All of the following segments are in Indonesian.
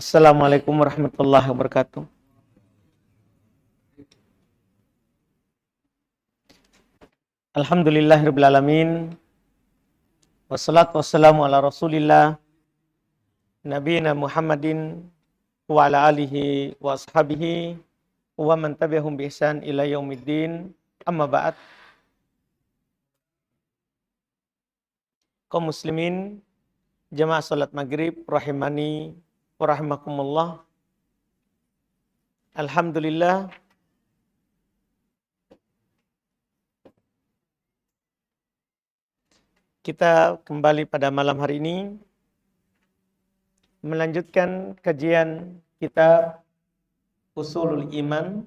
Assalamualaikum warahmatullahi wabarakatuh. Alhamdulillahirabbil alamin. Wassalatu wassalamu ala Rasulillah nabiyina Muhammadin wa ala alihi wa ashabihi wa man tabi'ahum bi ihsan ila yaumiddin. Amma ba'd. Kaum muslimin, jamaah salat maghrib rahimani wa rahimakumullah. Alhamdulillah, kita kembali pada malam hari ini melanjutkan kajian kitab Ushulul Iman,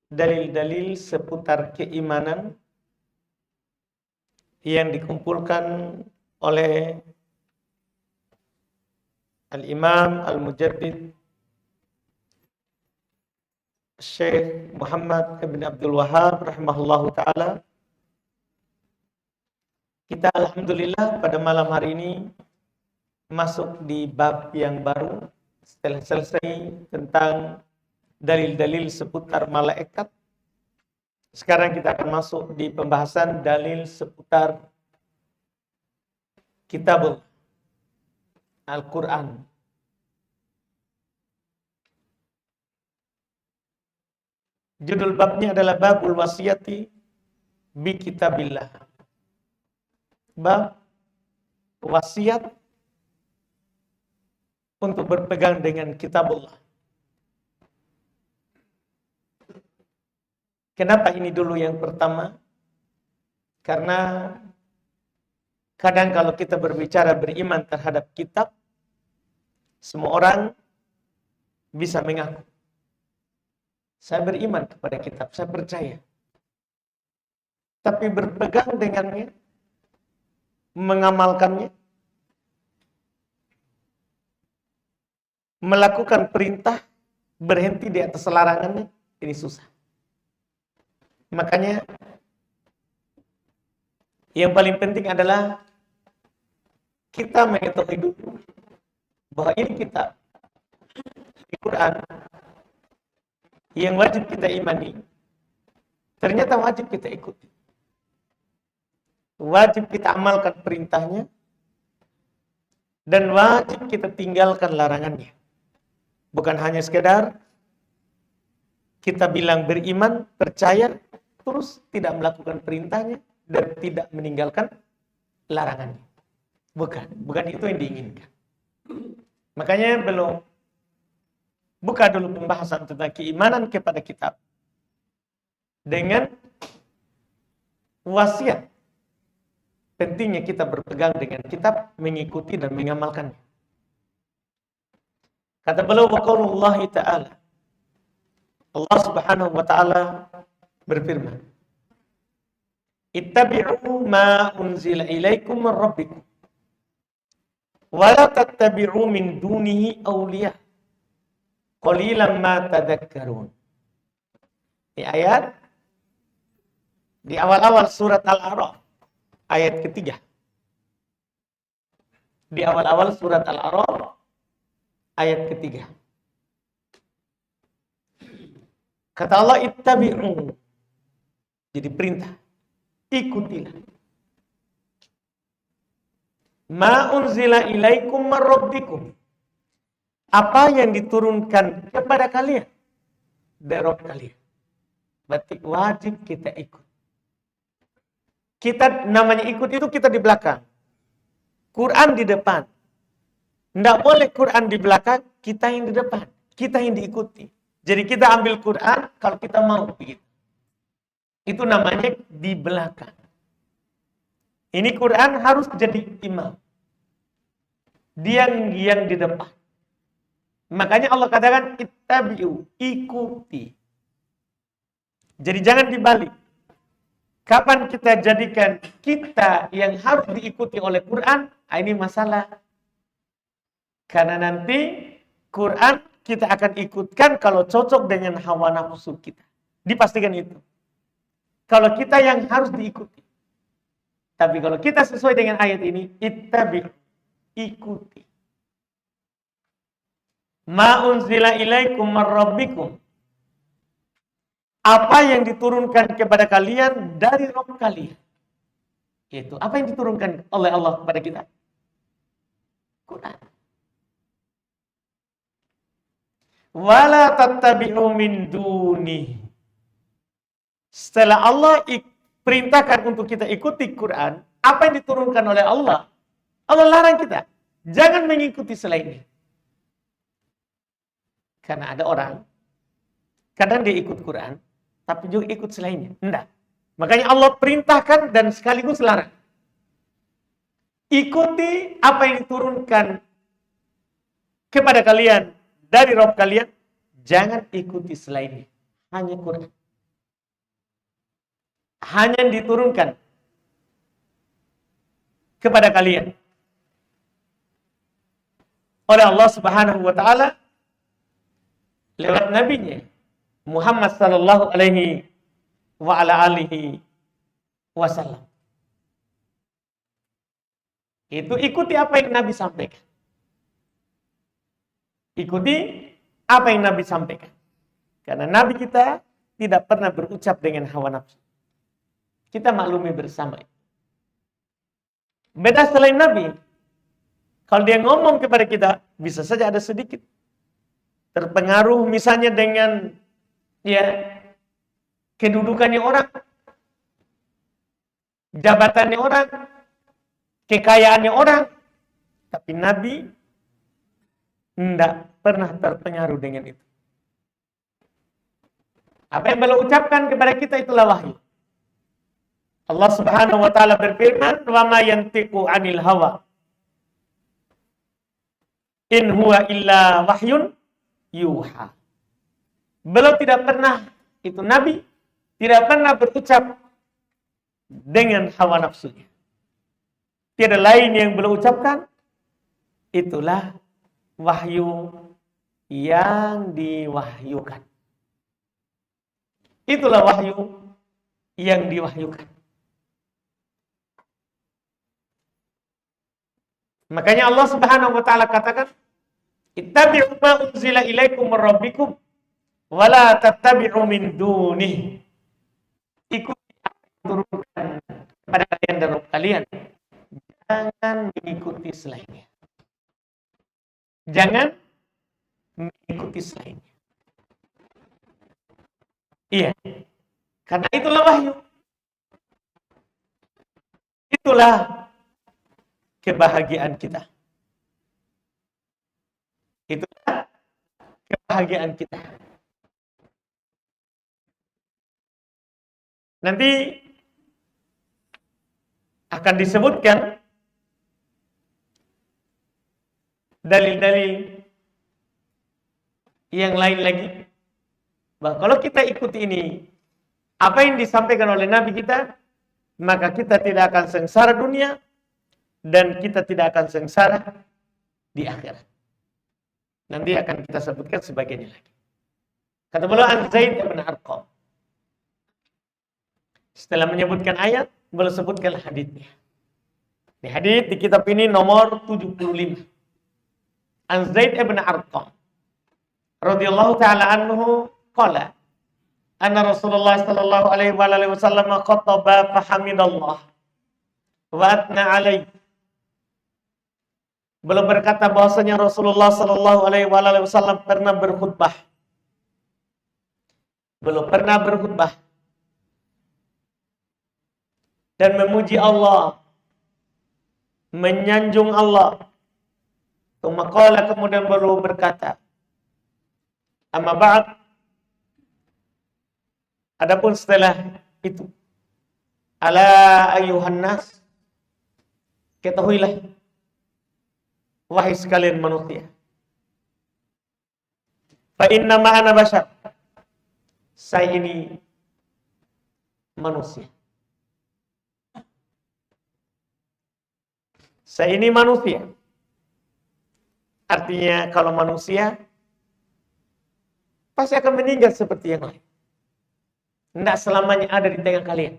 dalil-dalil seputar keimanan yang dikumpulkan oleh Al-Imam Al-Mujaddid Syekh Muhammad Ibn Abdul Wahhab rahimahullahu ta'ala. Kita alhamdulillah pada malam hari ini masuk di bab yang baru setelah selesai tentang dalil-dalil seputar malaikat. Sekarang kita akan masuk di pembahasan dalil seputar kitab Al-Quran. Judul babnya adalah Babul Wasiyati bi Kitabillah. Bab wasiat untuk berpegang dengan kitabullah. Kenapa ini dulu yang pertama? Karena kadang kalau kita berbicara beriman terhadap kitab, semua orang bisa mengaku, saya beriman kepada kitab, saya percaya. Tapi berpegang dengannya, mengamalkannya, melakukan perintah, berhenti di atas larangannya, ini susah. Makanya yang paling penting adalah kita mengetahui dulu bahwa ini kitab di Quran yang wajib kita imani, ternyata wajib kita ikuti. Wajib kita amalkan perintahnya dan wajib kita tinggalkan larangannya. Bukan hanya sekedar kita bilang beriman, percaya, terus tidak melakukan perintahnya dan tidak meninggalkan larangannya. Bukan itu yang diinginkan. Makanya buka dulu pembahasan tentang keimanan kepada kitab dengan wasiat. Pentingnya kita berpegang dengan kitab, mengikuti dan mengamalkannya. Kata beliau, wa qaulullahi ta'ala, Allah subhanahu wa ta'ala berfirman, ittabi'u ma unzila ilaikum min rabbikum wa la tattabi'u min dunihi awliya qalilan ma tadhakkarun. Ini ayat di awal-awal surat Al-A'raf, ayat ketiga. Di awal-awal surat Al-A'raf, ayat ketiga. Kata Allah, ittabi'u. Jadi perintah, ikutilah. Ma unzila ilaikum min rabbikum. Apa yang diturunkan kepada kalian dari Rabb kalian. Berarti wajib kita ikut. Kita namanya ikut itu kita di belakang. Quran di depan. Tidak boleh Quran di belakang, kita yang di depan. Kita yang diikuti. Jadi kita ambil Quran kalau kita mau begitu. Itu namanya di belakang. Ini Quran harus jadi imam. Dia yang di depan. Makanya Allah katakan ittabi'u, ikuti. Jadi jangan dibalik. Kapan kita jadikan kita yang harus diikuti oleh Quran? Ini masalah. Karena nanti Quran kita akan ikutkan kalau cocok dengan hawa nafsu kita. Dipastikan itu. Kalau kita yang harus diikuti. Tapi kalau kita sesuai dengan ayat ini, ittabi', ikuti. Ma unzila ilaikum mar rabbikum. Apa yang diturunkan kepada kalian dari Rabb kalian. Itu apa yang diturunkan oleh Allah kepada kita? Quran. Wala tattabi'u min duni. Setelah Allah perintahkan untuk kita ikuti Quran, apa yang diturunkan oleh Allah? Allah larang kita, jangan mengikuti selainnya. Karena ada orang, kadang dia ikut Quran, tapi juga ikut selainnya. Enggak. Makanya Allah perintahkan dan sekaligus larang. Ikuti apa yang diturunkan kepada kalian dari Rabb kalian. Jangan ikuti selainnya. Hanya Quran. Hanya yang diturunkan kepada kalian oleh Allah Subhanahu wa taala lewat nabinya Muhammad sallallahu alaihi wa ala alihi wasallam. Itu ikuti apa yang Nabi sampaikan. Ikuti apa yang Nabi sampaikan. Karena Nabi kita tidak pernah berucap dengan hawa nafsu. Kita maklumi bersama. Beda selain Nabi. Kalau dia ngomong kepada kita, bisa saja ada sedikit terpengaruh misalnya dengan kedudukannya orang, jabatannya orang, kekayaannya orang. Tapi Nabi tidak pernah terpengaruh dengan itu. Apa yang beliau ucapkan kepada kita itulah wahyu. Allah Subhanahu wa taala berfirman, "Wa ma yantiqu 'anil hawa. In huwa illa wahyun yuha." Beliau tidak pernah, itu Nabi, tidak pernah berucap dengan hawa nafsunya. Tiada lain yang beliau ucapkan, itulah wahyu yang diwahyukan. Itulah wahyu yang diwahyukan. Makanya Allah Subhanahu wa taala katakan, "Ittabi'u ma unzila ilaikum min rabbikum wa la tattabi'u min dunihi." Ikuti apa yang diturunkan kepada kalian dari Rabb kalian. Jangan mengikuti selainnya. Jangan mengikuti selainnya. Iya. Karena itulah wahyu. Itulah kebahagiaan kita. Itulah kebahagiaan kita. Nanti akan disebutkan dalil-dalil yang lain lagi. Bahwa kalau kita ikuti ini, apa yang disampaikan oleh Nabi kita, maka kita tidak akan sengsara dunia, dan kita tidak akan sengsara di akhirat. Nanti akan kita sebutkan sebagainya lagi. Kata beliau an Zaid bin Arqam. Setelah menyebutkan ayat, beliau sebutkan haditsnya. Di hadits di kitab ini nomor 75. An Zaid bin Arqam radhiyallahu taala anhu qala anna Rasulullah sallallahu alaihi wasallam khattaba fa hamidallah wa atna alaihi. Beliau berkata bahwasanya Rasulullah sallallahu alaihi wasallam pernah berkhutbah. Beliau pernah berkhutbah dan memuji Allah, menyanjung Allah. Qala, kemudian beliau berkata, amma ba'd, adapun setelah itu, ala ayyuhan nas, ketahuilah wahai sekalian manusia, fa inna ma ana bashar, saya ini manusia. Saya ini manusia. Artinya kalau manusia pasti akan meninggal seperti yang lain. Tidak selamanya ada di tengah kalian.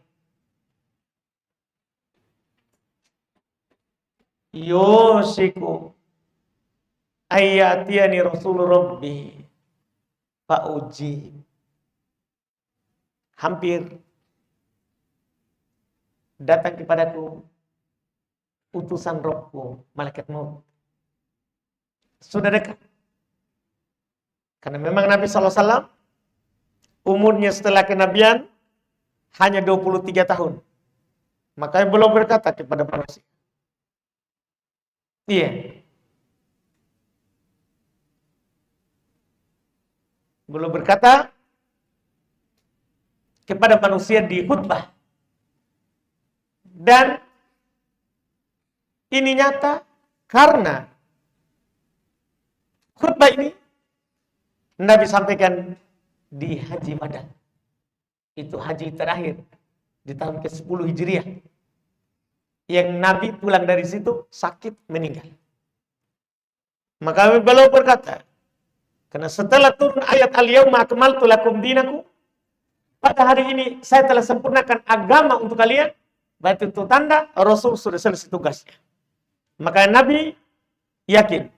Yosiku ayatiyani rasul rabbi fa'uji. Hampir datang kepadaku utusan Rabbku, malaikat maut. Sudah dekat. Karena memang Nabi SAW umurnya setelah kenabian hanya 23 tahun. Makanya belum berkata kepada manusia. Iya. Belum berkata kepada manusia di khutbah. Dan ini nyata karena khutbah ini Nabi sampaikan di Haji Wada. Itu haji terakhir di tahun ke-10 Hijriah. Yang Nabi pulang dari situ sakit meninggal. Maka beliau berkata, karena setelah turun ayat al-yauma akmaltu lakum dinakum, pada hari ini saya telah sempurnakan agama untuk kalian. Berarti itu tanda Rasul sudah selesai tugasnya. Maka Nabi yakin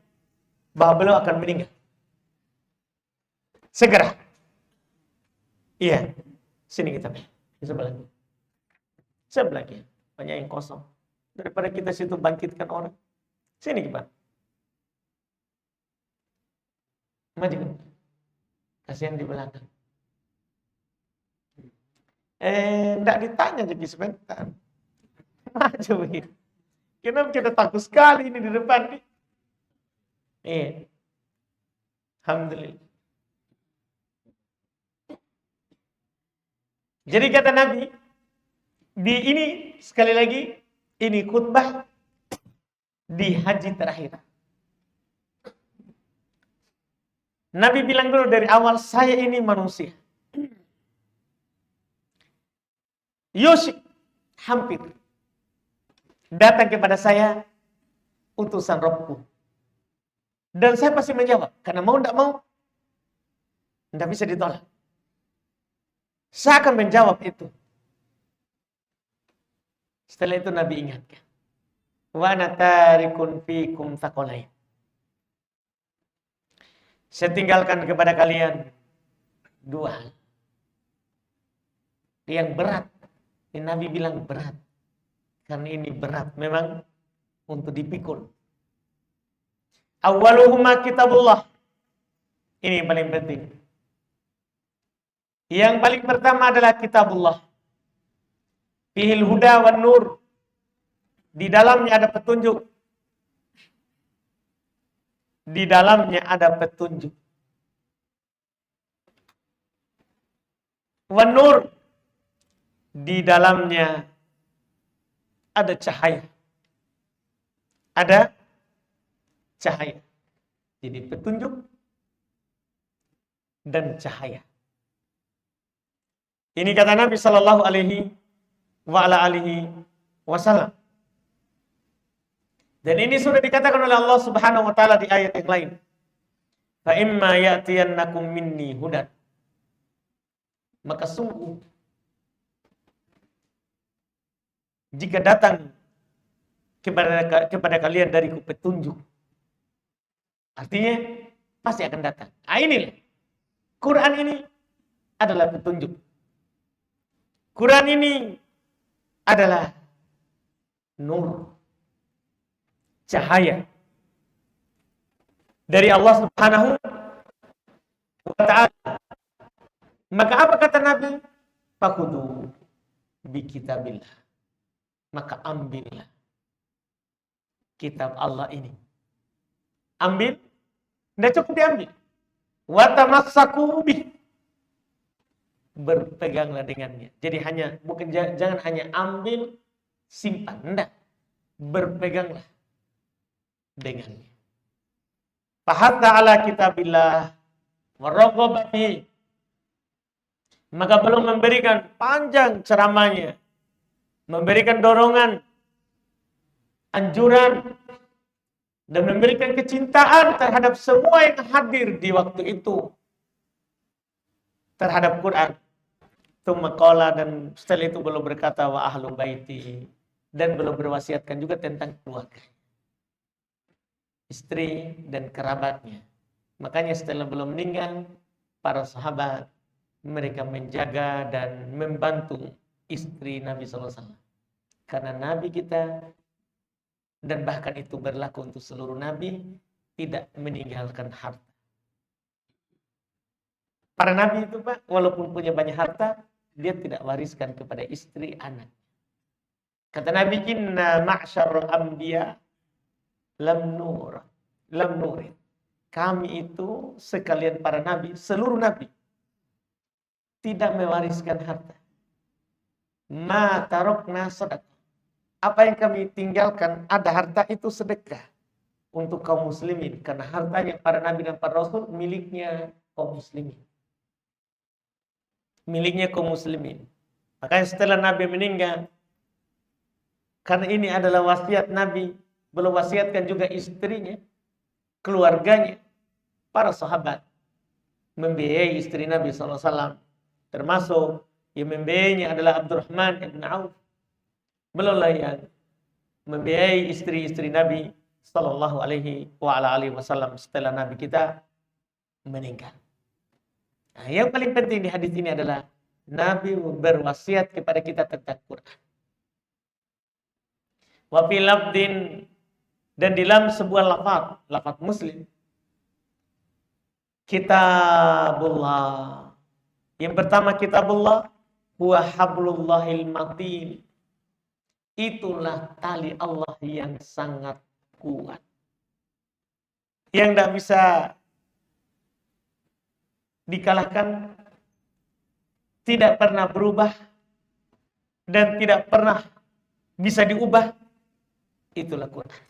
bahwa beliau akan meninggal segera. Iya, sini kita sebelah lagi. Sebelah lagi, banyak yang kosong. Daripada kita situ bangkitkan orang. Sini kita. Maju. Kasihan di belakang. Enggak ditanya jadi sebentar. Maju ini. Kenapa kita takut sekali ini di depan nih? Alhamdulillah. Jadi kata Nabi, di ini sekali lagi, ini khutbah di haji terakhir. Nabi bilang dulu dari awal, saya ini manusia. Yusyik, hampir. Datang kepada saya, utusan Rabbku. Dan saya pasti menjawab, karena mau tidak mau, tidak bisa ditolak. Saya akan menjawab itu. Setelah itu Nabi ingatkan. Wa natarikun fikum thaqalain. Saya tinggalkan kepada kalian dua hal. Yang berat. Ini Nabi bilang berat. Karena ini berat memang untuk dipikul. Awwaluhuma kitabullah. Ini yang paling penting. Yang paling pertama adalah kitabullah. Fihil huda wan nur. Di dalamnya ada petunjuk. Di dalamnya ada petunjuk. Wan nur. Di dalamnya ada cahaya. Ada cahaya. Jadi petunjuk dan cahaya. Ini kata Nabi sallallahu alaihi wasallam. Dan ini sudah dikatakan oleh Allah Subhanahu wa taala di ayat yang lain. Fa imma ya'tiyannakum minni hudan. Maka sungguh jika datang kepada kalian dariku petunjuk, artinya pasti akan datang. Inilah Quran ini adalah petunjuk. Quran ini adalah nur, cahaya dari Allah Subhanahu wa ta'ala. Maka apa kata Nabi? Fakhudhu bi kitabillah. Maka ambillah kitab Allah ini. Ambil, tidak cukup diambil. Wa tamassaku bih. Berpeganglah dengannya. Jadi jangan hanya ambil, simpan. Tidak. Berpeganglah dengannya. Fahatta ala kitabillah waraghabati. Maka belum memberikan panjang ceramahnya, memberikan dorongan, anjuran, dan memberikan kecintaan terhadap semua yang hadir di waktu itu terhadap Quran. Tsumma qala, dan setelah itu belum berkata wa ahlu baiti, dan belum berwasiatkan juga tentang keluarga. istri dan kerabatnya. Makanya setelah belum meninggal, para sahabat mereka menjaga dan membantu istri Nabi SAW. Karena Nabi kita, dan bahkan itu berlaku untuk seluruh Nabi, tidak meninggalkan harta. Para Nabi itu Pak, walaupun punya banyak harta, dia tidak wariskan kepada istri, anak. Kata Nabi, inna ma'syarul anbiya lam nurid. Kami itu sekalian para nabi, seluruh nabi, tidak mewariskan harta. Ma tarokna sedekah. Apa yang kami tinggalkan, ada harta itu sedekah untuk kaum muslimin. Karena hartanya para nabi dan para rasul miliknya kaum muslimin. Miliknya kaum muslimin. Makanya setelah Nabi meninggal, karena ini adalah wasiat Nabi, belum wasiatkan juga istrinya, keluarganya, para sahabat membiayai istri Nabi SAW. Termasuk yang membiayainya adalah Abdurrahman ibn Auf. Belumlah yang membiayai istri-istri Nabi Sallallahu Alaihi Wasallam setelah Nabi kita meninggal. Nah, yang paling penting di hadis ini adalah Nabi berwasiat kepada kita tentang Quran. Wa fi lafdin, dan dalam sebuah lafaz Muslim, kitabullah. Yang pertama kitabullah huwa hablullahil matin. Itulah tali Allah yang sangat kuat. Yang tidak bisa dikalahkan, tidak pernah berubah, dan tidak pernah bisa diubah. Itulah Quran.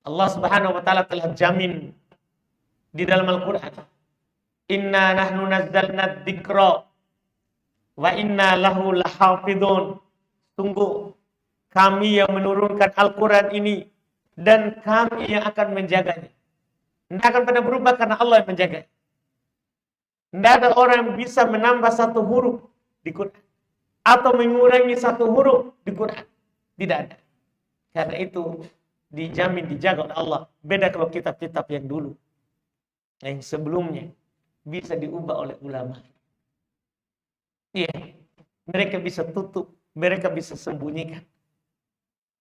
Allah Subhanahu wa taala telah jamin di dalam Al-Quran, inna nahnu nazzalna dzikra wa inna lahu lahafidun. Tunggu, kami yang menurunkan Al-Quran ini dan kami yang akan menjaganya. Tidak akan pernah berubah karena Allah yang menjaga. Tidak ada orang yang bisa menambah satu huruf di Quran atau mengurangi satu huruf di Quran. Tidak ada. Karena itu dijamin, dijaga oleh Allah. Beda kalau kitab-kitab yang dulu, yang sebelumnya bisa diubah oleh ulama. Iya, mereka bisa tutup, mereka bisa sembunyikan.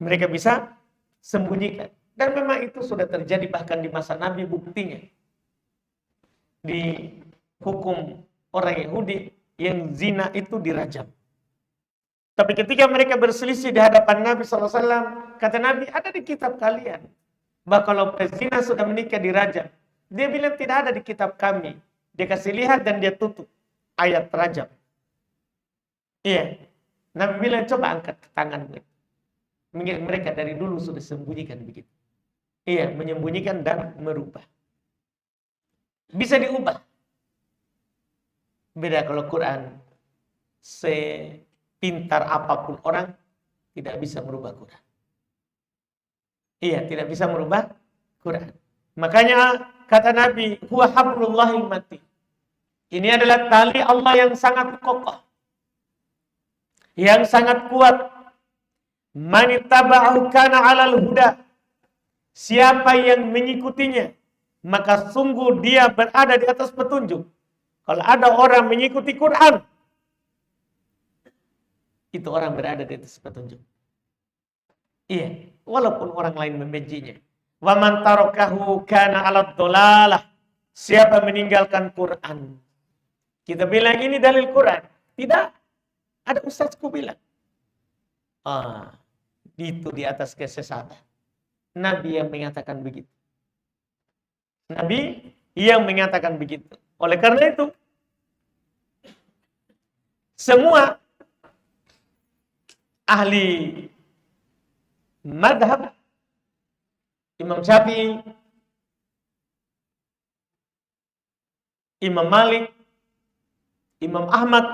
Mereka bisa sembunyikan. Dan memang itu sudah terjadi bahkan di masa Nabi, buktinya. Di hukum orang Yahudi yang zina itu dirajam. Tapi ketika mereka berselisih di hadapan Nabi SAW, kata Nabi, ada di kitab kalian bahwa kalau pezina sudah menikah dirajam. Dia bilang tidak ada di kitab kami. Dia kasih lihat dan dia tutup ayat rajam. Iya. Nabi bilang coba angkat tanganmu. Mereka dari dulu sudah sembunyikan begitu. Iya, menyembunyikan dan merubah. Bisa diubah. Beda kalau Quran, sepintar apapun orang tidak bisa merubah Quran. Iya, tidak bisa merubah Quran. Makanya kata Nabi, huwa hablullahil matin. Ini adalah tali Allah yang sangat kokoh, yang sangat kuat. Man ittaba'ahu kana 'alal huda. Siapa yang mengikutinya, maka sungguh dia berada di atas petunjuk. Kalau ada orang mengikuti Quran, itu orang berada di atas petunjuk. Iya, walaupun orang lain membencinya. Wa man tarakahu kana 'alad dhalalah. Siapa meninggalkan Quran, kita bilang ini dalil Quran. Tidak. Ada ustazku bilang, itu di atas kesesatan. Nabi yang mengatakan begitu. Nabi yang mengatakan begitu. Oleh karena itu, semua ahli madhab, Imam Syafi'i, Imam Malik, Imam Ahmad,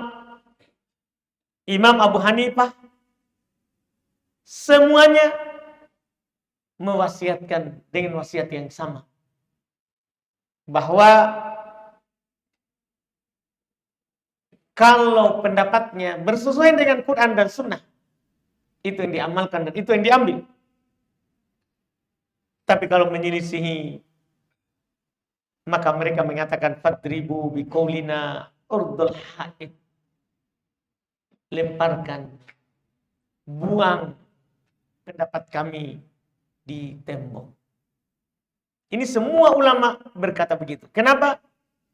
Imam Abu Hanifah, semuanya mewasiatkan dengan wasiat yang sama. Bahwa kalau pendapatnya bersesuaian dengan Quran dan Sunnah, itu yang diamalkan dan itu yang diambil. Tapi kalau menyelisihi, maka mereka mengatakan fadribu biqaulina urdul haid. Lemparkan, buang pendapat kami di tembok. Ini semua ulama berkata begitu. Kenapa?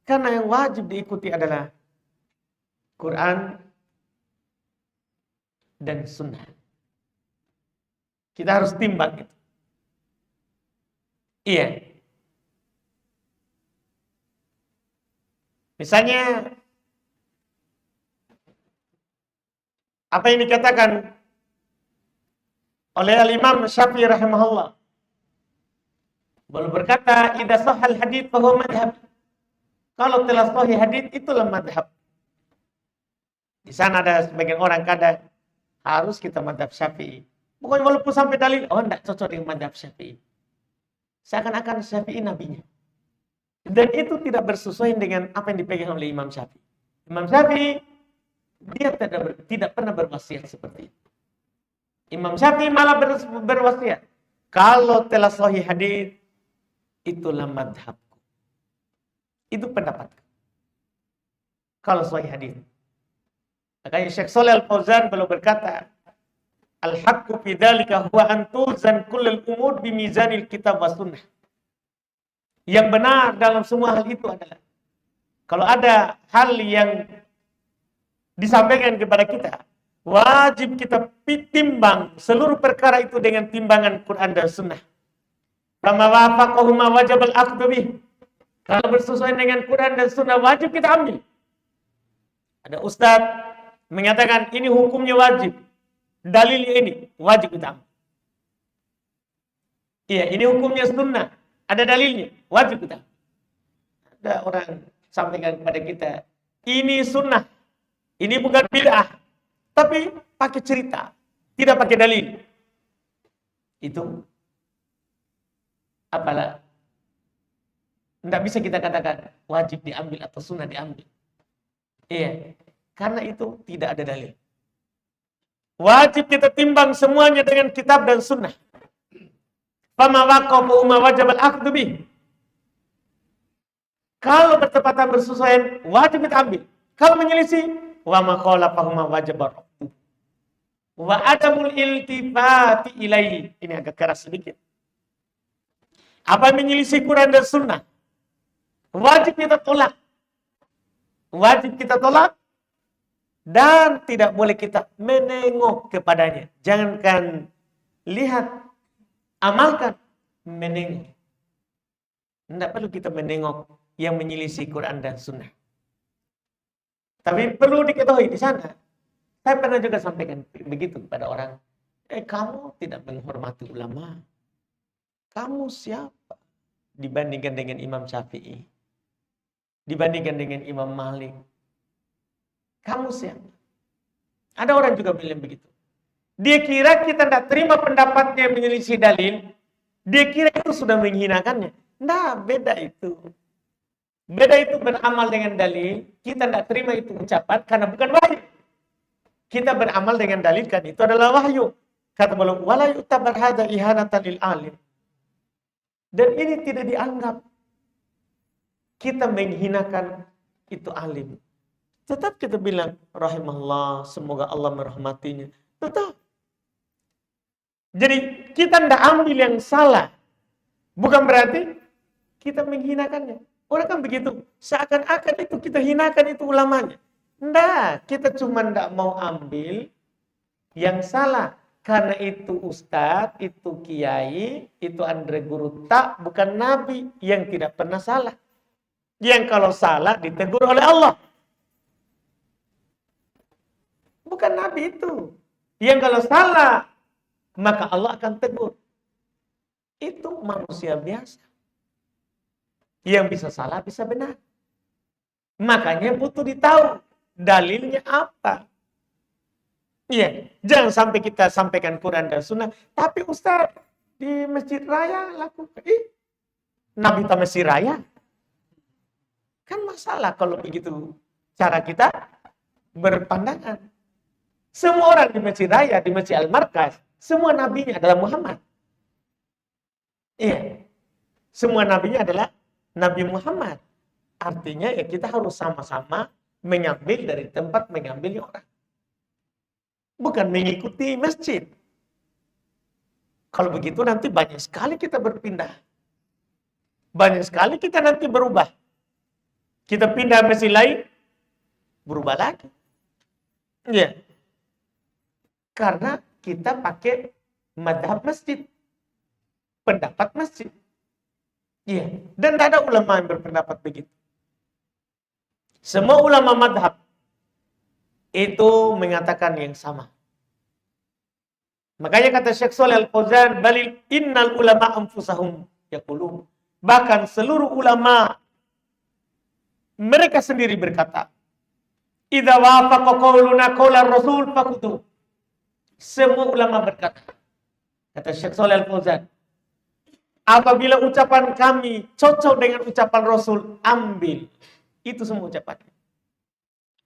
Karena yang wajib diikuti adalah Quran dan Sunnah. Kita harus timbang itu. Iya. Misalnya, apa yang dikatakan oleh Al-Imam Syafi'i rahimahullah. Beliau berkata, "Idza sahhal hadits fa huwa madhhab." Kalau telah sahih hadits itulah madhab. Di sana ada sebagian orang kadang harus kita madhab Syafi'i. Pokoknya walaupun sampai dalil, enggak cocok dengan madhab Syafi'i. Seakan-akan Syafi'i nabinya. Dan itu tidak bersesuaian dengan apa yang dipegang oleh Imam Syafi'i. Imam Syafi'i, dia tidak pernah berwasiat seperti itu. Imam Syafi'i malah berwasiat, kalau telah sahih hadits, itulah madhabku. Itu pendapatku. Kalau sahih hadits. Makanya Syekh Shalih Al-Fauzan beliau berkata, al-haqqu fi dzalika huwa an tuzan kullal umur bi mizanil kitab was sunnah. Yang benar dalam semua hal itu adalah kalau ada hal yang disampaikan kepada kita, wajib kita timbang seluruh perkara itu dengan timbangan Quran dan Sunnah. Kama wafaqahuma wajib al-aqdu bih. Kalau bersesuaian dengan Quran dan Sunnah wajib kita ambil. Ada ustaz mengatakan ini hukumnya wajib. Dalilnya ini wajib kita ambil. Iya, ini hukumnya Sunnah. Ada dalilnya, wajib kita. Ada orang sampaikan kepada kita, ini Sunnah. Ini bukan bid'ah. Tapi pakai cerita, tidak pakai dalil. Itu apalah, tidak bisa kita katakan wajib diambil atau sunnah diambil. Iya, karena itu tidak ada dalil. Wajib kita timbang semuanya dengan kitab dan sunnah. Fama waqafu ma wajib al-akhdhu bih. Kalau bertepatan bersesuaian, wajib kita ambil. Kalau menyelisih, wa ma khalafahu ma wajib ar-raddu. Wa adamul iltifati ilaihi. Ini agak keras sedikit. Apa menyelisih Quran dan Sunnah, wajib kita tolak. Wajib kita tolak. Dan tidak boleh kita menengok kepadanya. Jangankan lihat, amalkan, menengok. Tidak perlu kita menengok yang menyelisih Quran dan Sunnah. Tapi perlu diketahui di sana. Saya pernah juga sampaikan begitu kepada orang. Kamu tidak menghormati ulama. Kamu siapa? Dibandingkan dengan Imam Syafi'i. Dibandingkan dengan Imam Malik. Kamu siapa? Ada orang juga bilang begitu. Dia kira kita tidak terima pendapatnya yang menyelisih dalil. Dia kira itu sudah menghinakannya. Nah, beda itu. Beda itu beramal dengan dalil. Kita tidak terima itu ucapan karena bukan wahyu. Kita beramal dengan dalil kan itu adalah wahyu. Kata beliau, wala yu'tabar hadza ihanatan lil alim. Dan ini tidak dianggap kita menghinakan itu alim. Tetap kita bilang, rahimahullah, semoga Allah merahmatinya. Tetap. Jadi kita tidak ambil yang salah. Bukan berarti kita menghinakannya. Orang kan begitu. Seakan-akan itu kita hinakan itu ulamanya. Tidak. Kita cuma tidak mau ambil yang salah. Karena itu ustadz, itu kiai, itu andre guru tak, bukan nabi yang tidak pernah salah. Yang kalau salah ditegur oleh Allah. Bukan nabi itu. Yang kalau salah, maka Allah akan tegur. Itu manusia biasa. Yang bisa salah, bisa benar. Makanya butuh ditahu dalilnya apa. Iya, jangan sampai kita sampaikan Quran dan Sunnah. Tapi Ustaz, di Masjid Raya lakukan. Nabi ta Masjid Raya. Kan masalah kalau begitu cara kita berpandangan. Semua orang di Masjid Raya, di Masjid Al-Markaz, semua nabinya adalah Muhammad. Iya. Semua nabinya adalah Nabi Muhammad. Artinya ya kita harus sama-sama mengambil dari tempat mengambil orang. Bukan mengikuti masjid. Kalau begitu nanti banyak sekali kita berpindah. Banyak sekali kita nanti berubah. Kita pindah masjid lain, berubah lagi. Ya. Karena kita pakai madhab masjid. Pendapat masjid. Iya. Dan tidak ada ulama yang berpendapat begitu. Semua ulama madhab itu mengatakan yang sama. Makanya kata Syekh Shalih Al-Fauzan, balil innal ulama anfusahum yaqulun. Bahkan seluruh ulama mereka sendiri berkata, idza wafaqa qauluna qaula rasul faqutu. Semua ulama berkata, kata Syekh Shalih Al-Fauzan, apabila ucapan kami cocok dengan ucapan Rasul, ambil. Itu semua ucapannya.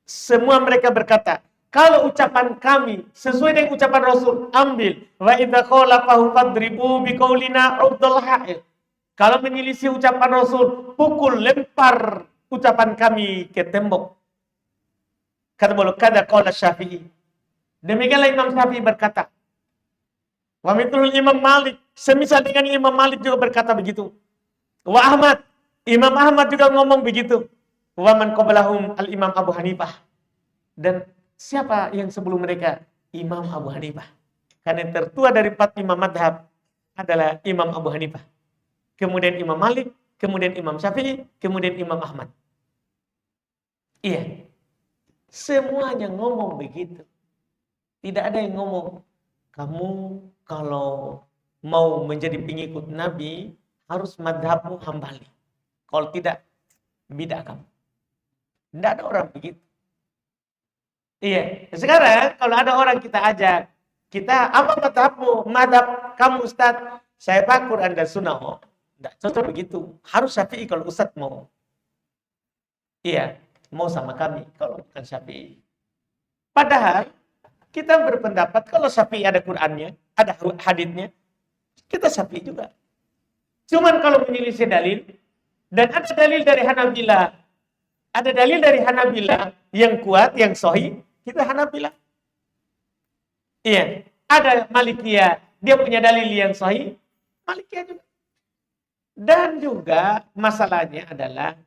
Semua mereka berkata, kalau ucapan kami sesuai dengan ucapan Rasul, ambil. Wa idza khalafahu fadribu biqaulina udul ha'il. Kalau menyelisih ucapan Rasul, pukul, lempar ucapan kami ke tembok. Kata beliau, kada qala Syafi'i. Demikianlah Imam Syafi'i berkata. Wa mithlul Imam Malik, semisal dengan Imam Malik juga berkata begitu. Wa Ahmad, Imam Ahmad juga ngomong begitu. Wa man qablahum al-Imam Abu Hanifah. Dan siapa yang sebelum mereka? Imam Abu Hanifah. Karena yang tertua dari 4 imam madhab adalah Imam Abu Hanifah. Kemudian Imam Malik, kemudian Imam Syafi'i, kemudian Imam Ahmad. Iya. Semuanya ngomong begitu. Tidak ada yang ngomong, kamu kalau mau menjadi pengikut Nabi, harus madhabmu Hambali. Kalau tidak, bidah kamu. Tidak ada orang begitu. Iya. Sekarang kalau ada orang kita ajak, kita apa madhabmu? Madhab kamu Ustaz, saya pakai Quran dan Sunnah. Oh, tidak cocok begitu. Harus Syafi'i kalau Ustaz mau. Iya, mau sama kami kalau bukan Syafi'i. Padahal kita berpendapat kalau Syafi'i ada Qur'annya, ada haditsnya, kita Syafi'i juga. Cuman kalau menyelisih dalil, dan ada dalil dari Hanabilah, ada dalil dari Hanabilah yang kuat, yang sahih, kita Hanabilah. Iya, ada Malikiyah, dia punya dalil yang sahih, Malikiyah juga. Dan juga masalahnya adalah,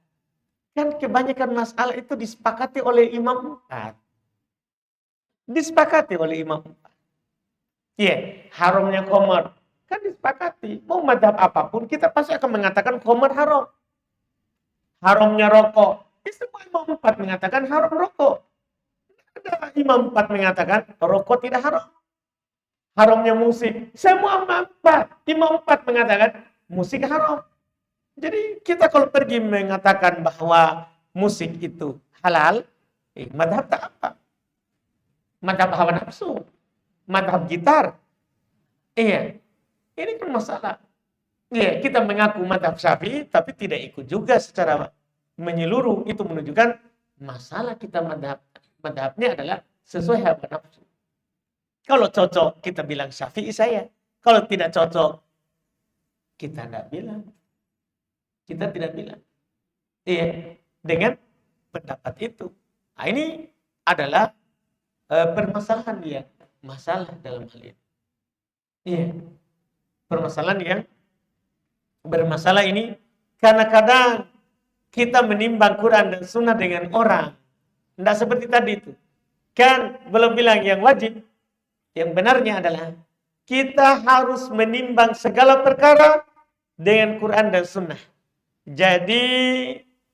kan kebanyakan masalah itu disepakati oleh Imam 4. Disepakati oleh Imam 4. Iya, haramnya khamar. Kan disepakati. Mau madhab apapun, kita pasti akan mengatakan khamar haram. Haramnya rokok. Semua Imam 4 mengatakan haram rokok. Ada Imam 4 mengatakan rokok tidak haram. Haramnya musik. Semua Imam 4 mengatakan musik haram. Jadi kita kalau pergi mengatakan bahwa musik itu halal, madhab tak apa? Madhab hawa nafsu. Madhab gitar. Iya. Ini kan masalah. Iya, kita mengaku madhab Syafi'i, tapi tidak ikut juga secara menyeluruh. Itu menunjukkan masalah kita madhabnya adalah sesuai hawa nafsu. Kalau cocok, kita bilang Syafi'i saya. Kalau tidak cocok, kita tidak bilang. Kita tidak bilang. Iya, dengan pendapat itu. Nah, ini adalah permasalahan dia. Masalah dalam hal ini. Iya. Permasalahan yang bermasalah ini karena kadang kita menimbang Quran dan Sunnah dengan orang. Tidak seperti tadi itu. Kan belum bilang yang wajib. Yang benarnya adalah kita harus menimbang segala perkara dengan Quran dan Sunnah. Jadi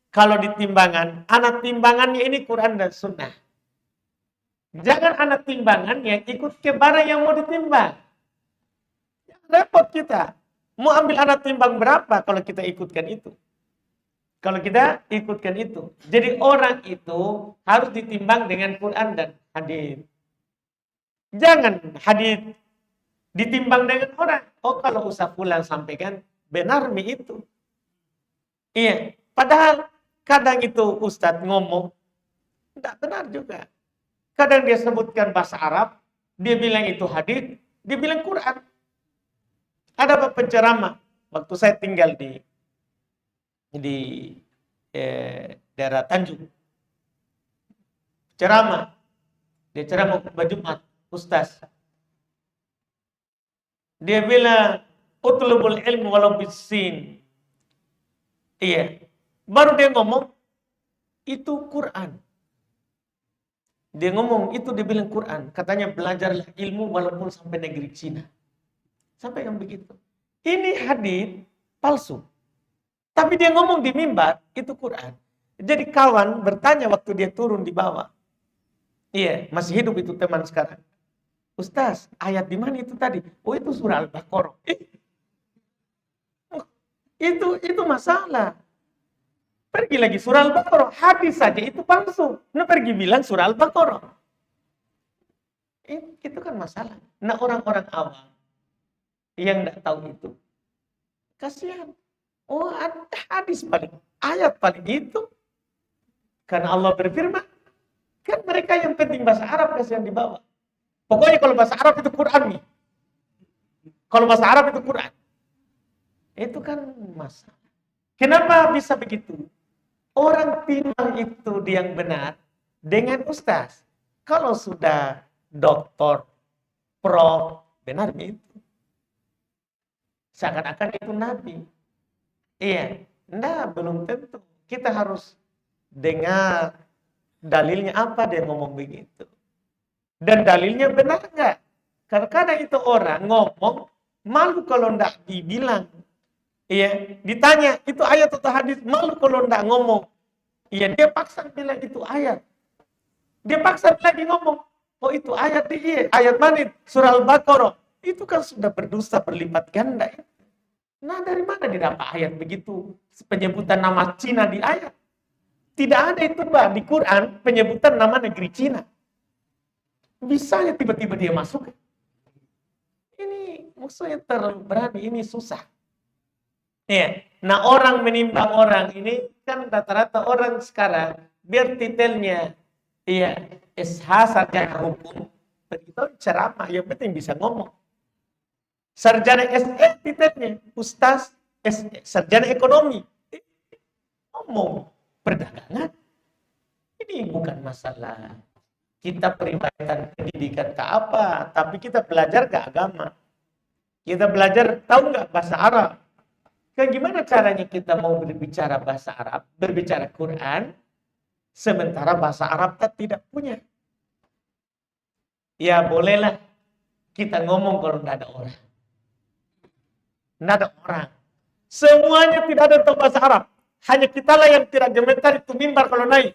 kalau ditimbangan, anak timbangannya ini Quran dan Sunnah. Jangan anak timbangannya ikut ke barang yang mau ditimbang. Repot kita. Mau ambil anak timbang berapa kalau kita ikutkan itu? Kalau kita ikutkan itu. Jadi orang itu harus ditimbang dengan Quran dan hadis. Jangan hadis ditimbang dengan orang. Oh, kalau Ustaz Fulan sampaikan, benar mi itu. Iya. Padahal kadang itu Ustaz ngomong, tidak benar juga. Kadang dia sebutkan bahasa Arab, dia bilang itu hadis, dia bilang Quran. Ada penceramah waktu saya tinggal di daerah Tanjung, ceramah, dia ceramah khutbah Jumat, Ustaz. Dia bilang, utlubul ilmu walau bisin. Iya. Baru dia ngomong, itu Quran. Dia ngomong, itu dia bilang Quran. Katanya belajarlah ilmu walaupun sampai negeri Cina. Sampai yang begitu. Ini hadis palsu. Tapi dia ngomong di mimbar, itu Quran. Jadi kawan bertanya waktu dia turun di bawah. Iya, masih hidup itu teman sekarang. Ustaz, ayat di mana itu tadi? Oh, itu surah Al-Baqarah. Itu masalah. Pergi lagi surah Al-Baqarah. Hadis saja itu palsu. Nah, pergi bilang surah Al-Baqarah. Itu kan masalah. Nah, orang-orang awam yang tidak tahu itu, kasihan. Oh, ada hadis paling, ayat paling itu. Karena Allah berfirman, kan mereka yang penting bahasa Arab kasihan di bawah. Pokoknya kalau bahasa Arab itu Quran nih. Kalau bahasa Arab itu Quran. Itu kan masalah. Kenapa bisa begitu? Orang timbang itu yang benar dengan ustaz. Kalau sudah doktor, prof, benar itu. Seakan-akan itu nabi. Iya, enggak, belum tentu. Kita harus dengar dalilnya apa dia ngomong begitu. Dan dalilnya benar enggak? Karena itu orang ngomong malu kalau enggak dibilang. Iya, ditanya itu ayat atau hadis, malu kalau enggak ngomong. Iya, dia paksa bilang itu ayat. Dia paksa lagi ngomong, oh itu ayat, iya, ayat mana? Surah Al-Baqarah. Itu kan sudah berdosa berlipat ganda. Nah, dari mana didapat ayat begitu? Penyebutan nama Cina di ayat. Tidak ada itu, Pak, di Quran penyebutan nama negeri Cina. Bisanya tiba-tiba dia masuk. Ini musuhnya terlalu berani, ini susah. Ya. Nah, orang menimbang orang ini kan rata-rata orang sekarang biar titelnya iya SH sarjana hukum, begitu ceramah yang penting bisa ngomong. Sarjana SE titelnya Ustaz SE, sarjana ekonomi. Ngomong perdagangan. Ini bukan masalah kita peribahatan pendidikan ke apa, tapi kita belajar ke agama. Kita belajar tahu nggak bahasa Arab? Kan gimana caranya kita mau berbicara bahasa Arab, berbicara Quran, sementara bahasa Arab kita tidak punya. Ya bolehlah kita ngomong kalau tidak ada orang. Tidak ada orang. Semuanya tidak ada tahu bahasa Arab. Hanya kitalah yang tidak gemetar itu mimbar kalau naik.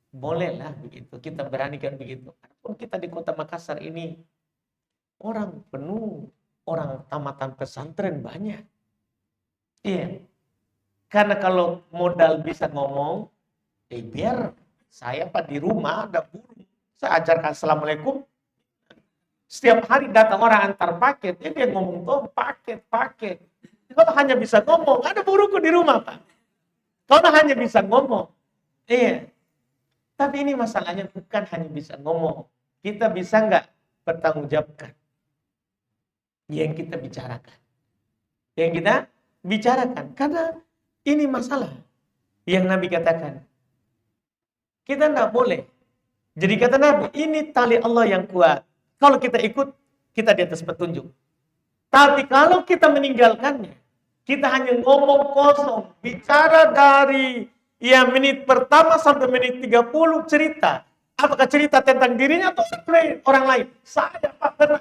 Bolehlah begitu, kita beranikan begitu. Pun kita di kota Makassar ini, orang penuh, orang tamatan pesantren banyak. Iya, karena kalau modal bisa ngomong, biar saya Pak di rumah ada guru, saya ajarkan Assalamualaikum. Setiap hari datang orang antar paket, dia ngomong tuh paket. Kalau hanya bisa ngomong, ada buruku di rumah Pak. Kalau hanya bisa ngomong, iya. Tapi ini masalahnya bukan hanya bisa ngomong, kita bisa nggak bertanggungjawabkan yang kita bicarakan, karena ini masalah yang Nabi katakan. Kita tidak boleh. Jadi kata Nabi, ini tali Allah yang kuat. Kalau kita ikut, kita di atas petunjuk. Tapi kalau kita meninggalkannya, kita hanya ngomong kosong, bicara dari menit pertama sampai menit 30 cerita. Apakah cerita tentang dirinya atau orang lain? Saya Pak pernah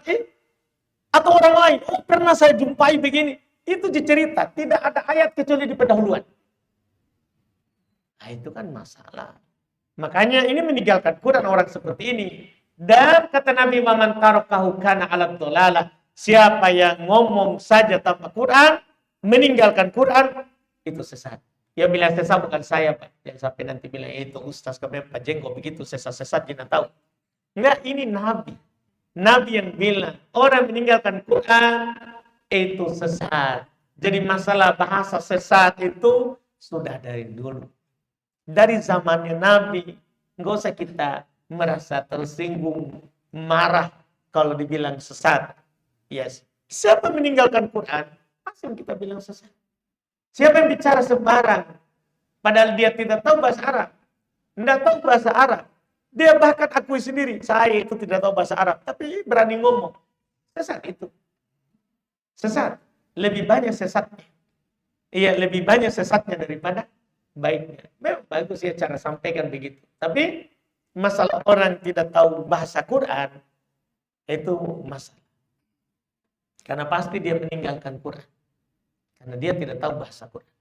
atau orang lain, pernah saya jumpai begini. Itu cerita, tidak ada ayat kecuali di pendahuluan. Nah, itu kan masalah. Makanya ini meninggalkan Quran orang seperti ini. Dan kata Nabi Muhammad tarakahu kana ala dhalalah. Siapa yang ngomong saja tanpa Quran, meninggalkan Quran, itu sesat. Yang bilang sesat bukan saya, Pak. Yang sampai nanti bilang itu ustaz kami Pak Jenggo begitu sesat-sesat kita tahu. Enggak, ini Nabi. Nabi yang bilang orang meninggalkan Quran itu sesat. Jadi masalah bahasa sesat itu sudah dari dulu. Dari zamannya Nabi, nggak usah kita merasa tersinggung, marah kalau dibilang sesat. Yes. Siapa meninggalkan Quran? pasti yang kita bilang sesat. Siapa yang bicara sembarang, padahal dia tidak tahu bahasa Arab, tidak tahu bahasa Arab, dia bahkan akui sendiri, saya itu tidak tahu bahasa Arab, tapi berani ngomong, sesat itu. Sesat, lebih banyak sesatnya. Iya, lebih banyak sesatnya daripada baiknya. Memang bagus ya cara sampaikan begitu. Tapi masalah orang tidak tahu bahasa Quran, itu masalah. Karena pasti dia meninggalkan Quran. Karena dia tidak tahu bahasa Quran.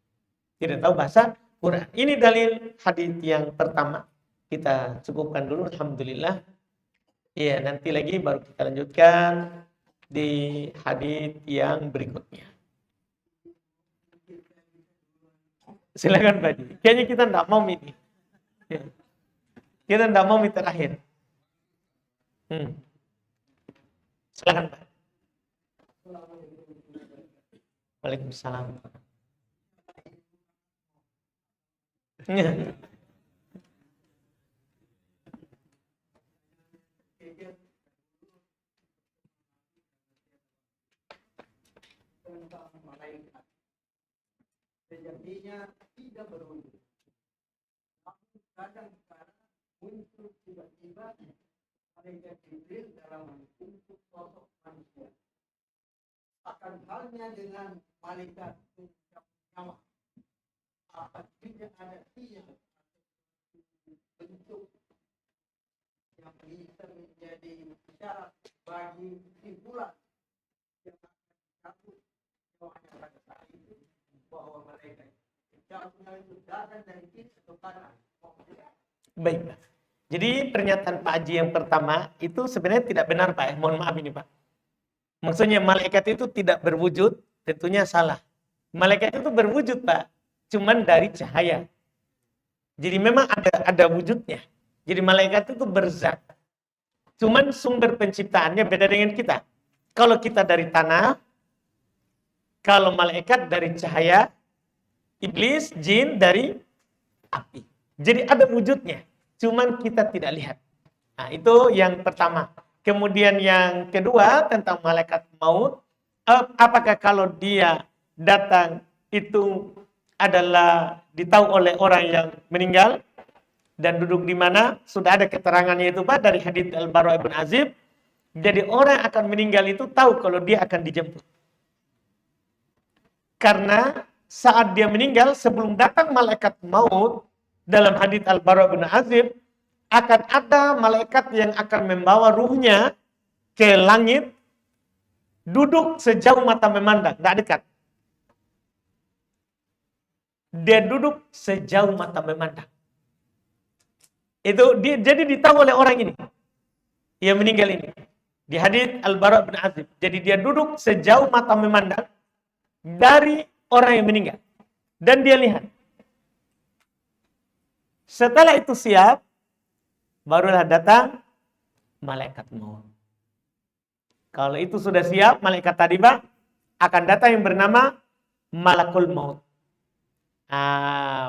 Tidak tahu bahasa Quran. Ini dalil hadis yang pertama. Kita cukupkan dulu, alhamdulillah. Iya, nanti lagi baru kita lanjutkan di hadis yang berikutnya. Silakan Pak Haji. Kayaknya kita tidak mau ini. Kita tidak mau ini terakhir. Silakan Pak. Waalaikumsalam. Sejatinya tidak berwujud. Kadang-kadang muncul tiba-tiba malaikat Jibril dalam bentuk sosok manusia. Akan halnya dengan malaikat nyawa. Apabila ada sinyal bentuk yang bisa menjadi isyarat bagi simpulan yang akan dicabut nyawanya pada saat itu, bahwa mereka jauhnya itu datang dari kiri atau kanan. Baik Pak. Jadi pernyataan Pak Haji yang pertama itu sebenarnya tidak benar Pak. Mohon maaf ini Pak. Maksudnya malaikat itu tidak berwujud, tentunya salah. Malaikat itu berwujud Pak, cuman dari cahaya. Jadi memang ada wujudnya. Jadi malaikat itu berzat. Cuman sumber penciptaannya beda dengan kita. Kalau kita dari tanah, kalau malaikat dari cahaya, iblis, jin dari api. Jadi ada wujudnya, cuman kita tidak lihat. Nah, itu yang pertama. Kemudian yang kedua tentang malaikat maut, apakah kalau dia datang itu adalah ditahu oleh orang yang meninggal dan duduk di mana? Sudah ada keterangannya itu Pak dari hadits Al-Bara' bin Azib. Jadi orang akan meninggal itu tahu kalau dia akan dijemput. Karena saat dia meninggal sebelum datang malaikat maut dalam hadits Al-Bara' bin Azib akan ada malaikat yang akan membawa ruhnya ke langit, duduk sejauh mata memandang, tidak dekat. Dia duduk sejauh mata memandang. Itu dia, jadi ditahu oleh orang ini yang meninggal ini. Di hadits Al-Bara' bin Azib. Jadi dia duduk sejauh mata memandang dari orang yang meninggal. Dan dia lihat. Setelah itu siap, barulah datang malaikat maut. Kalau itu sudah siap, malaikat tadi Pak, akan datang yang bernama Malakul Maut.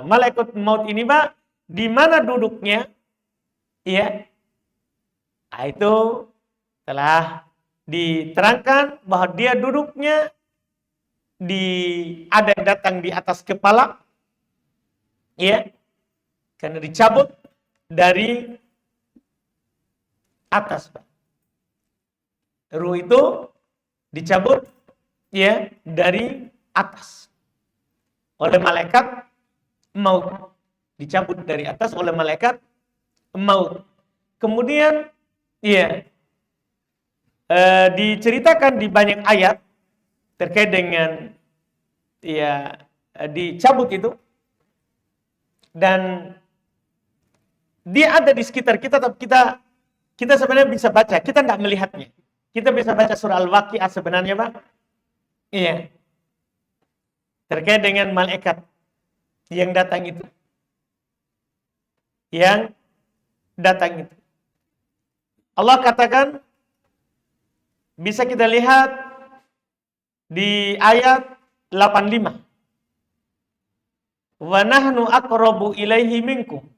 Malaikat maut ini Pak, di mana duduknya? Iya. Itu telah diterangkan bahwa dia duduknya ada yang datang di atas kepala. Iya. Karena dicabut dari atas, Pak. Ruh itu dicabut ya dari atas oleh malaikat maut. Dicabut dari atas oleh malaikat maut. Kemudian ya diceritakan di banyak ayat terkait dengan ya dicabut itu, dan dia ada di sekitar kita, tapi kita sebenarnya bisa baca, kita tidak melihatnya. Kita bisa baca surah Al-Waqi'ah sebenarnya, Pak. Iya. Terkait dengan malaikat yang datang itu. Yang datang itu. Allah katakan, bisa kita lihat di ayat 85. Wa nahnu aqrabu ilaihi minkum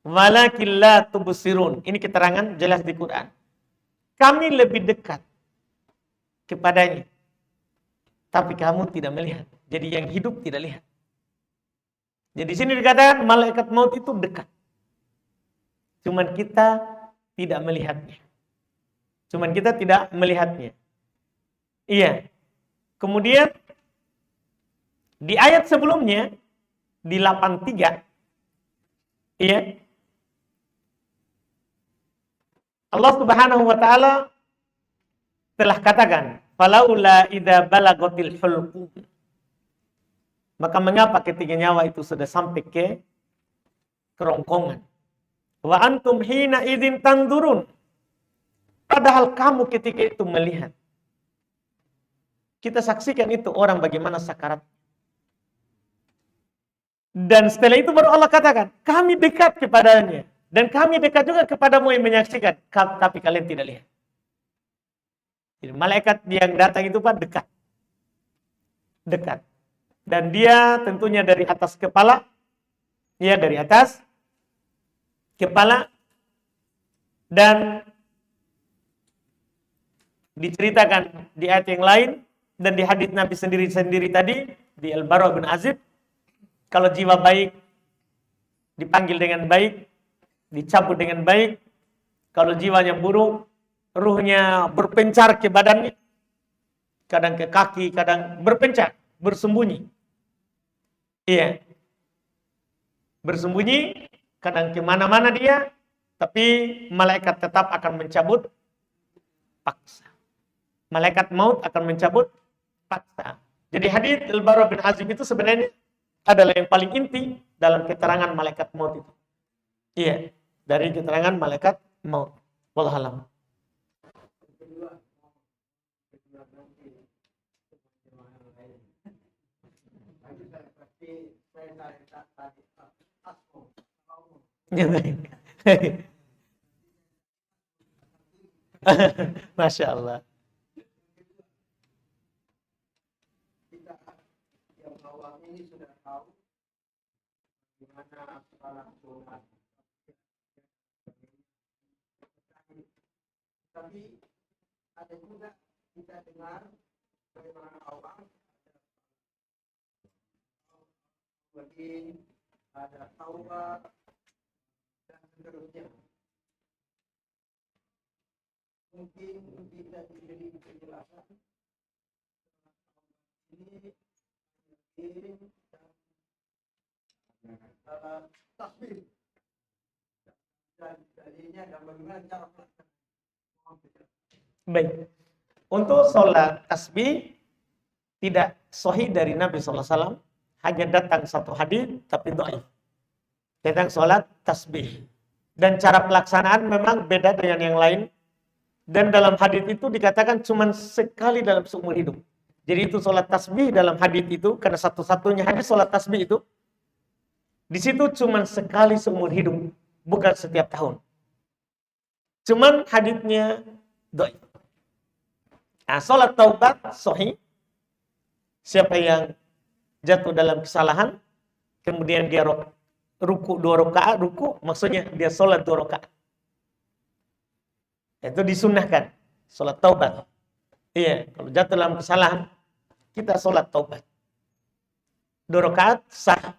walakin la tubsirun. Ini keterangan jelas di Quran. Kami lebih dekat kepadanya. tapi kamu tidak melihat. Jadi yang hidup tidak lihat. Jadi sini dikatakan malaikat maut itu dekat. Cuman kita tidak melihatnya. Iya. Kemudian di ayat sebelumnya di 83, iya, Allah Subhanahu wa taala telah katakan, "Falaula idza balagatil hulqum." Maka mengapa ketika nyawa itu sudah sampai ke kerongkongan? Wa antum hina idzin tanzurun. Padahal kamu ketika itu melihat. Kita saksikan itu orang bagaimana sakarat. Dan setelah itu baru Allah katakan, kami dekat kepadanya. Dan kami dekat juga kepadamu yang menyaksikan. Tapi kalian tidak lihat. Jadi, malaikat yang datang itu Pak dekat. Dekat. Dan dia tentunya dari atas kepala. Ya, dari atas kepala. Dan diceritakan di ayat yang lain. Dan di hadits Nabi sendiri tadi. Di Al-Bara bin Azib. Kalau jiwa baik, dipanggil dengan baik. Dicabut dengan baik. Kalau jiwanya buruk, ruhnya berpencar ke badannya. Kadang ke kaki, kadang berpencar. Bersembunyi. Iya. Bersembunyi, kadang kemana-mana dia, tapi malaikat tetap akan mencabut paksa. Malaikat maut akan mencabut paksa. Jadi hadits Al-Bara bin Azib itu sebenarnya adalah yang paling inti dalam keterangan malaikat maut itu. Iya, dari keterangan malaikat maut. Wallahu a'lam. Ya, baik. Masya Allah. Kita yang awam ini sudah tahu gimana salah sholat. Tapi ada juga kita dengar bagaimana awam ada taubat dan seterusnya. Mungkin bisa diberi penjelasan ini dan tasbih dan jadinya dan bagaimana cara melaksanakan. Baik. Untuk sholat tasbih tidak sahih dari Nabi SAW. Hanya datang satu hadis tapi dhaif. Tentang sholat tasbih. Dan cara pelaksanaan memang beda dengan yang lain. Dan dalam hadis itu dikatakan cuma sekali dalam seumur hidup. Jadi itu sholat tasbih dalam hadis itu, karena satu-satunya hadis sholat tasbih itu, di situ cuma sekali seumur hidup, bukan setiap tahun. Cuman hadisnya dhaif. Nah, sholat taubat sahih. Siapa yang jatuh dalam kesalahan, kemudian dia ruku 2 rakaat, ruku maksudnya dia sholat 2 rakaat. Itu disunnahkan, sholat taubat. Iya, kalau jatuh dalam kesalahan, kita sholat taubat. 2 rakaat sah.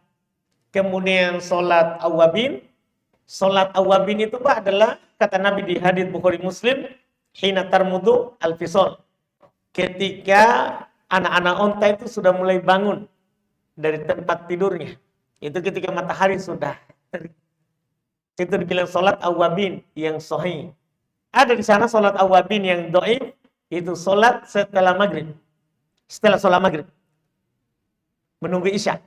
Kemudian sholat awabin. Sholat awabin itu Pak adalah, kata Nabi di hadits Bukhari Muslim, hina tarmudu al-fisol. Ketika anak-anak onta itu sudah mulai bangun dari tempat tidurnya. Itu ketika matahari sudah terik. Itu dibilang sholat awabin yang sahih. Ada di sana sholat awabin yang dhaif, itu sholat setelah maghrib. Setelah sholat maghrib. Menunggu isya.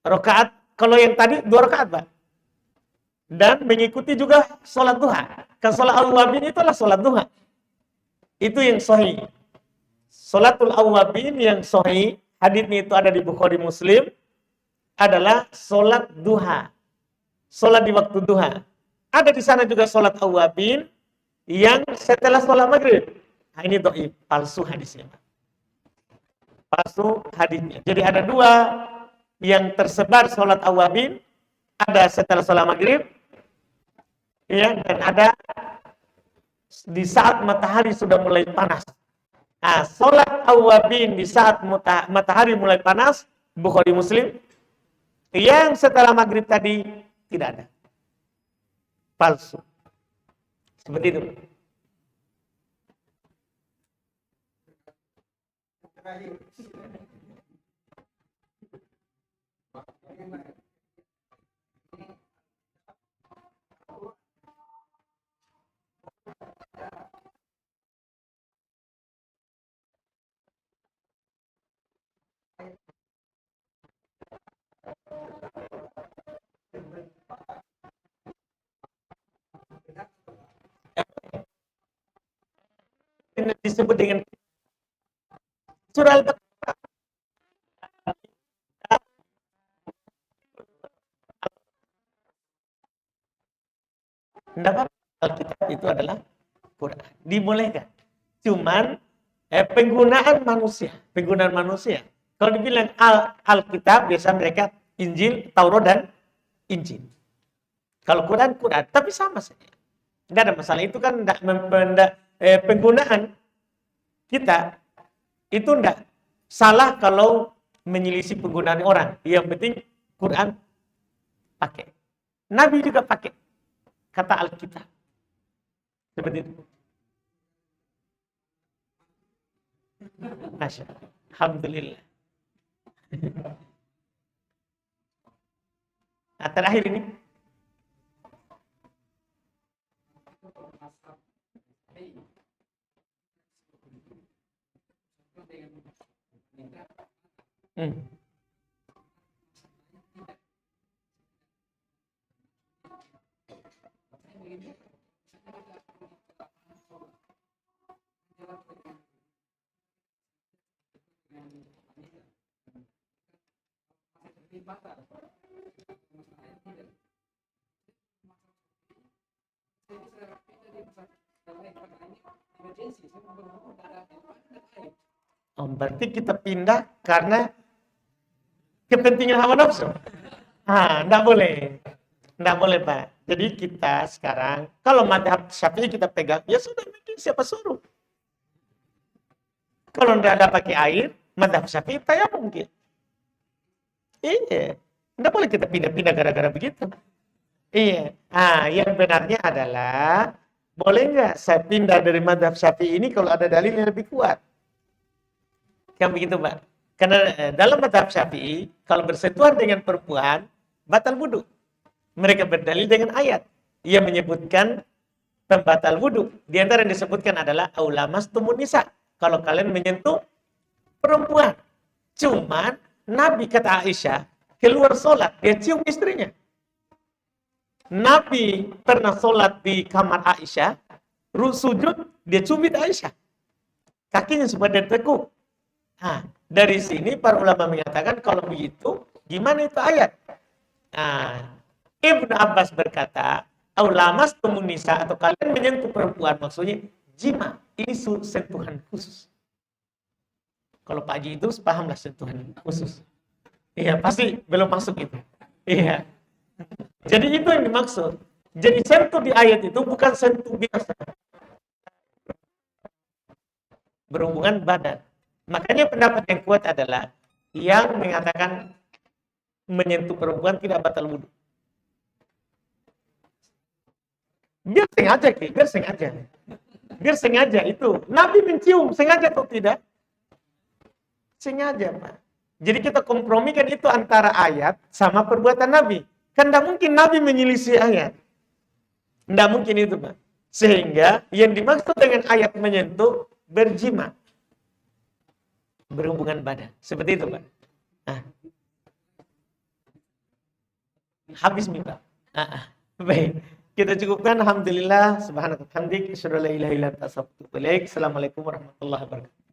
Rakaat, kalau yang tadi 2 rakaat Pak. Dan mengikuti juga sholat duha. Kan sholat awabin itulah sholat duha. Itu yang sahih. Sholatul awabin yang sahih, haditsnya itu ada di Bukhari Muslim, adalah sholat duha. Sholat di waktu duha. Ada di sana juga sholat awabin yang setelah sholat maghrib. Nah, ini dhaif, palsu hadisnya. Palsu hadisnya. Jadi ada 2 yang tersebar sholat awabin. Ada setelah sholat maghrib. Ya, dan ada di saat matahari sudah mulai panas. Sholat awabin di saat matahari mulai panas, Bukhari Muslim. Yang setelah maghrib tadi tidak ada. Palsu. Seperti itu. Terakhir. Disebut dengan surah Al-Baqarah. Tidak apa-apa. Alkitab itu adalah Quran. Dibolehkan. Cuman penggunaan manusia. Kalau dibilang Alkitab, biasa mereka Injil, Taurat dan Injil. Kalau Quran, tapi sama saja. Tidak ada masalah. Itu kan penggunaan kita itu tidak salah kalau menyelisih penggunaan orang. Yang penting Quran pakai. Nabi juga pakai kata Alkitab. Seperti itu. Masya Allah. Alhamdulillah. Nah, terakhir ini. Berarti kita pindah karena kepentingan hawa nafsu. Enggak boleh. Enggak boleh, Pak. Jadi kita sekarang, kalau mazhab Syafi'i kita pegang, ya sudah, mungkin siapa suruh. Kalau enggak ada pakai air, mazhab Syafi'i tayamum mungkin. Iya. Enggak boleh kita pindah-pindah gara-gara begitu. Iya. Yang benarnya adalah, boleh enggak saya pindah dari mazhab Syafi'i ini kalau ada dalil yang lebih kuat? Kan begitu, Pak. Karena dalam mazhab Syafi'i, kalau bersentuhan dengan perempuan, batal wudu. Mereka berdalil dengan ayat yang menyebutkan pembatal wudu. Di antara yang disebutkan adalah aulamastumun nisa. Kalau kalian menyentuh perempuan. Cuman Nabi kata Aisyah, keluar sholat, dia cium istrinya. Nabi pernah sholat di kamar Aisyah, sujud, dia cubit Aisyah. Kakinya supaya dia tekuk. Dari sini para ulama mengatakan kalau begitu, gimana itu ayat? Ibnu Abbas berkata, aulamastumun nisa atau kalian menyentuh perempuan, maksudnya jima. Ini sentuhan khusus. Kalau Pak Haji itu pahamlah sentuhan khusus. Iya, pasti belum masuk itu. Iya. Jadi itu yang dimaksud. Jadi sentuh di ayat itu bukan sentuh biasa. Berhubungan badan. Makanya pendapat yang kuat adalah yang mengatakan menyentuh perempuan tidak batal wudu. Biar sengaja itu. Nabi mencium, sengaja atau tidak? Sengaja, Pak. Jadi kita kompromikan itu antara ayat sama perbuatan Nabi. Kan tidak mungkin Nabi menyelisih ayat. Tidak mungkin itu, Pak. Sehingga yang dimaksud dengan ayat menyentuh, berjima. Berhubungan badan. Seperti itu, Pak. Habis nih, Pak. Baik. Kita cukupkan. Alhamdulillah. Subhanallah. Assalamualaikum warahmatullahi wabarakatuh.